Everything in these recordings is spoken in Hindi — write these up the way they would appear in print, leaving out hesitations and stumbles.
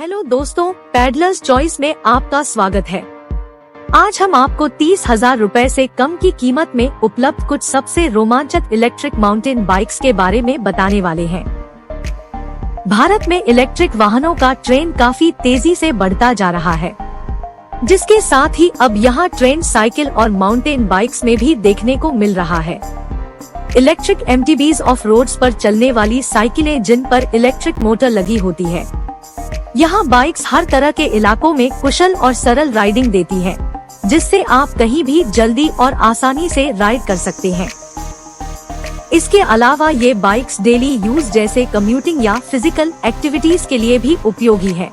हेलो दोस्तों, पैडलर्स चॉइस में आपका स्वागत है। आज हम आपको 30,000 रुपए से कम की कीमत में उपलब्ध कुछ सबसे रोमांचक इलेक्ट्रिक माउंटेन बाइक्स के बारे में बताने वाले हैं। भारत में इलेक्ट्रिक वाहनों का ट्रेंड काफी तेजी से बढ़ता जा रहा है, जिसके साथ ही अब यहाँ ट्रेंड साइकिल और माउंटेन बाइक्स में भी देखने को मिल रहा है। इलेक्ट्रिक एमटीबीज ऑफ रोड्स पर चलने वाली साइकिलें जिन पर इलेक्ट्रिक मोटर लगी होती है। यहाँ बाइक्स हर तरह के इलाकों में कुशल और सरल राइडिंग देती हैं, जिससे आप कहीं भी जल्दी और आसानी से राइड कर सकते हैं। इसके अलावा ये बाइक्स डेली यूज जैसे कम्यूटिंग या फिजिकल एक्टिविटीज के लिए भी उपयोगी है।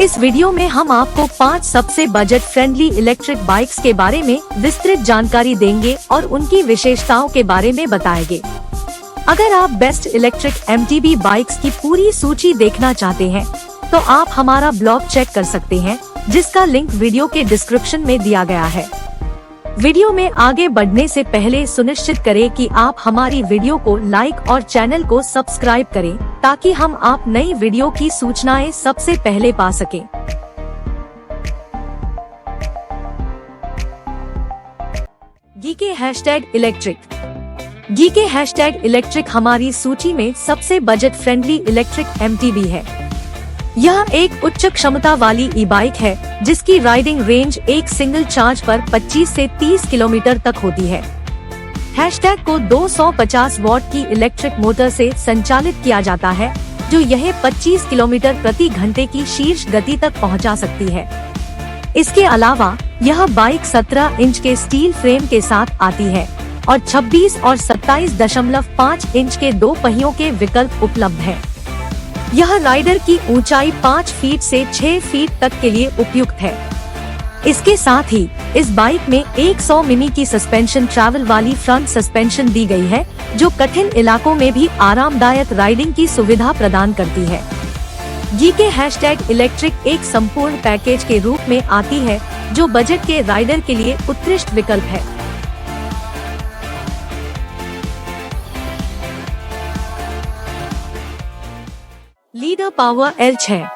इस वीडियो में हम आपको 5 सबसे बजट फ्रेंडली इलेक्ट्रिक बाइक्स के बारे में विस्तृत जानकारी देंगे और उनकी विशेषताओं के बारे में बताएंगे। अगर आप बेस्ट इलेक्ट्रिक एमटीबी बाइक्स की पूरी सूची देखना चाहते हैं, तो आप हमारा ब्लॉग चेक कर सकते हैं, जिसका लिंक वीडियो के डिस्क्रिप्शन में दिया गया है। वीडियो में आगे बढ़ने से पहले सुनिश्चित करें कि आप हमारी वीडियो को लाइक और चैनल को सब्सक्राइब करें, ताकि हम आप नई वीडियो की सूचनाएं सबसे पहले पा सकें। गीके इलेक्ट्रिक हमारी सूची में सबसे बजट फ्रेंडली इलेक्ट्रिक एमटीबी है। यह एक उच्च क्षमता वाली ई बाइक है, जिसकी राइडिंग रेंज एक सिंगल चार्ज पर 25 से 30 किलोमीटर तक होती है। हैशटैग को 250 वॉट की इलेक्ट्रिक मोटर से संचालित किया जाता है, जो यह 25 किलोमीटर प्रति घंटे की शीर्ष गति तक पहुंचा सकती है। इसके अलावा यह बाइक 17 इंच के स्टील फ्रेम के साथ आती है और 26 और 27.5 इंच के 2 पहियों के विकल्प उपलब्ध है। यह राइडर की ऊंचाई 5 फीट से 6 फीट तक के लिए उपयुक्त है। इसके साथ ही इस बाइक में 100 मिमी की सस्पेंशन ट्रैवल वाली फ्रंट सस्पेंशन दी गई है, जो कठिन इलाकों में भी आरामदायक राइडिंग की सुविधा प्रदान करती है। गीके हैशटैग इलेक्ट्रिक एक संपूर्ण पैकेज के रूप में आती है, जो बजट के राइडर के लिए उत्कृष्ट विकल्प है। Leader power L6।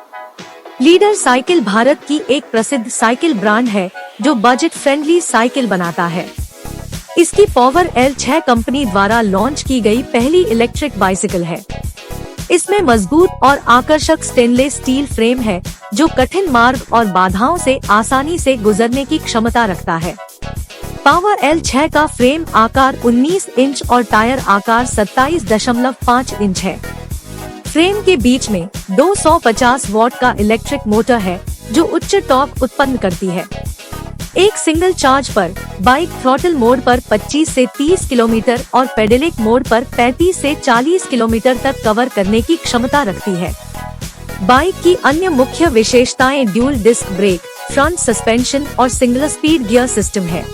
Leader cycle Bharat की एक प्रसिद्ध साइकिल ब्रांड है, जो बजट फ्रेंडली साइकिल बनाता है। इसकी पावर L6 कंपनी द्वारा लॉन्च की गई पहली इलेक्ट्रिक बाइसिकल है। इसमें मजबूत और आकर्षक स्टेनलेस स्टील फ्रेम है, जो कठिन मार्ग और बाधाओं से आसानी से गुजरने की क्षमता रखता है। पावर L6 का फ्रेम आकार 19 इंच और टायर आकार 27.5 इंच है। फ्रेम के बीच में 250 वॉट का इलेक्ट्रिक मोटर है, जो उच्च टॉर्क उत्पन्न करती है। एक सिंगल चार्ज पर बाइक थ्रॉटल मोड पर 25 से 30 किलोमीटर और पेडलिक मोड पर 35 से 40 किलोमीटर तक कवर करने की क्षमता रखती है। बाइक की अन्य मुख्य विशेषताएं dual disc brake, front suspension और सिंगल स्पीड गियर सिस्टम है।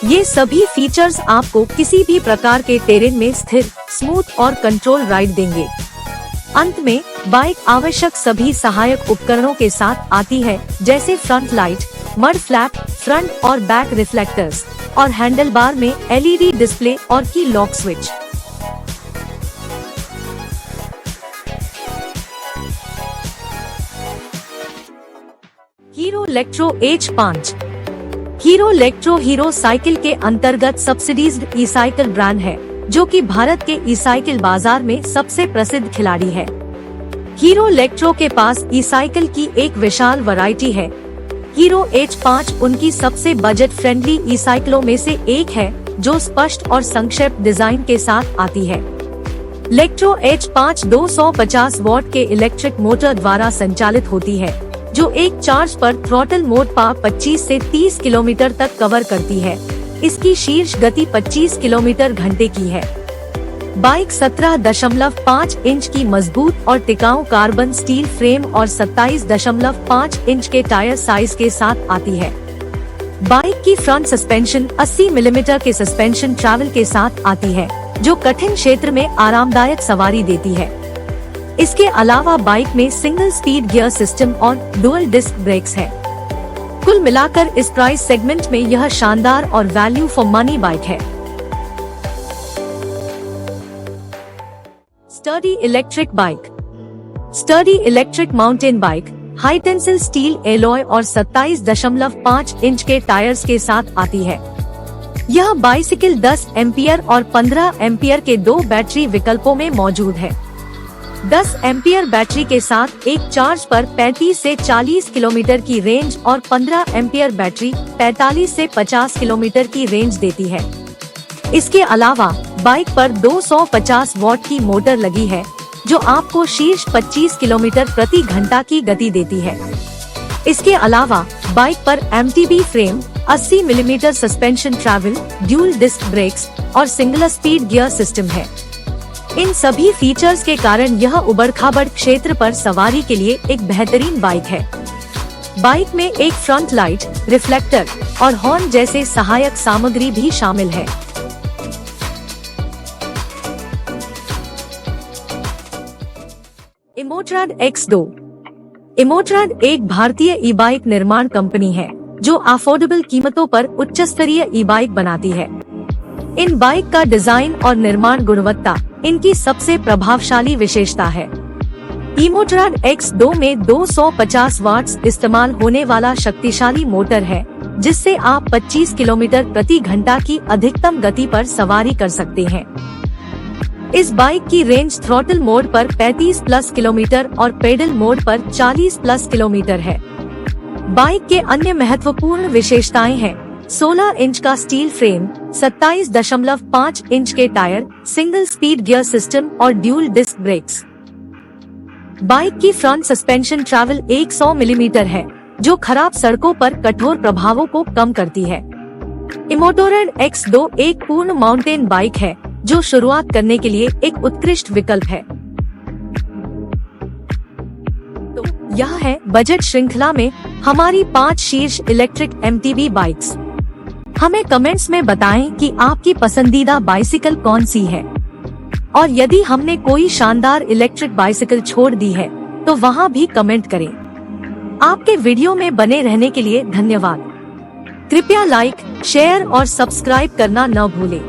ये सभी फीचर्स आपको किसी भी प्रकार के टेरेन में स्थिर, स्मूथ और कंट्रोल राइड देंगे। अंत में बाइक आवश्यक सभी सहायक उपकरणों के साथ आती है, जैसे front light, mud flap, front और बैक रिफ्लेक्टर्स और हैंडल बार में LED डिस्प्ले और की lock switch. Hero electro H5। Hero electro hero cycle के अंतर्गत सब्सिडीज्ड ई साइकिल ब्रांड है, जो कि भारत के ई साइकिल बाजार में सबसे प्रसिद्ध खिलाड़ी है। हीरो इलेक्ट्रो के पास ई साइकिल की एक विशाल वैरायटी है। हीरो H5 उनकी सबसे बजट फ्रेंडली ई साइकिलों में से एक है, जो स्पष्ट और संक्षिप्त डिजाइन के साथ आती है। इलेक्ट्रो H5 250 वॉट के इलेक्ट्रिक मोटर द्वारा संचालित होती है, जो एक चार्ज पर थ्रॉटल मोड पर 25 से 30 किलोमीटर तक कवर करती है। इसकी शीर्ष गति 25 किलोमीटर घंटे की है। बाइक 17.5 इंच की मजबूत और टिकाऊ कार्बन स्टील फ्रेम और 27.5 इंच के टायर साइज के साथ आती है। बाइक की फ्रंट सस्पेंशन 80 मिलीमीटर के सस्पेंशन ट्रैवल के साथ आती है, जो कठिन क्षेत्र में आरामदायक सवारी देती है। इसके अलावा बाइक में सिंगल स्पीड गियर सिस्टम और डुअल डिस्क ब्रेक्स है। कुल मिलाकर इस प्राइस सेगमेंट में यह शानदार और वैल्यू फॉर मनी बाइक है। Sturdy electric bike. Sturdy electric mountain bike high tensile steel alloy और 27.5 इंच के टायर्स के साथ आती है। यह बाइसिकल 10 एम्पियर और 15 एम्पियर के दो बैटरी विकल्पों में मौजूद है। 10 एम्पियर बैटरी के साथ एक चार्ज पर 35 से 40 किलोमीटर की रेंज और 15 एम्पियर बैटरी 45 से 50 किलोमीटर की रेंज देती है। इसके अलावा बाइक पर 250 वॉट की मोटर लगी है, जो आपको शीर्ष 25 किलोमीटर प्रति घंटा की गति देती है। इसके अलावा बाइक पर MTB frame, 80 millimetre suspension travel, dual disc brakes और सिंगल स्पीड गियर सिस्टम है। इन सभी फीचर्स के कारण यह उबड़-खाबड़ क्षेत्र पर सवारी के लिए एक बेहतरीन बाइक है। बाइक में एक फ्रंट लाइट, रिफ्लेक्टर और हॉर्न जैसे सहायक सामग्री भी शामिल है। इमोट्राड X2। इमोट्राड एक भारतीय ई बाइक निर्माण कंपनी है जो अफोर्डेबल कीमतों पर उच्च स्तरीय ई बाइक बनाती है। इन बाइक का डिजाइन और निर्माण गुणवत्ता इनकी सबसे प्रभावशाली विशेषता है। इमोट्राड X2 में 250 वाट्स इस्तेमाल होने वाला शक्तिशाली मोटर है, जिससे आप 25 किलोमीटर प्रति घंटा की अधिकतम गति पर सवारी कर सकते हैं। इस बाइक की रेंज थ्रॉटल मोड पर 35+ किलोमीटर और पेडल मोड पर 40+ किलोमीटर है। बाइक के अन्य महत्वपूर्ण विशेषताएं हैं 16 इंच का स्टील फ्रेम, 27.5 इंच के tyre, single speed gear system और ड्यूल डिस्क ब्रेक्स। बाइक की फ्रंट सस्पेंशन ट्रैवल 100 मिलीमीटर है, जो खराब सड़कों पर कठोर प्रभावों को कम करती है। इमोट्राड X2 एक पूर्ण माउंटेन बाइक है, जो शुरुआत करने के लिए एक उत्कृष्ट विकल्प है। तो यह है बजट श्रृंखला में हमारी 5 शीर्ष इलेक्ट्रिक MTB बाइक्स। हमें कमेंट्स में बताएं कि आपकी पसंदीदा बाइसिकल कौन सी है, और यदि हमने कोई शानदार इलेक्ट्रिक बाइसिकल छोड़ दी है तो वहां भी कमेंट करें। आपके वीडियो में बने रहने के लिए धन्यवाद। कृपया लाइक, शेयर और सब्सक्राइब करना न भूलें।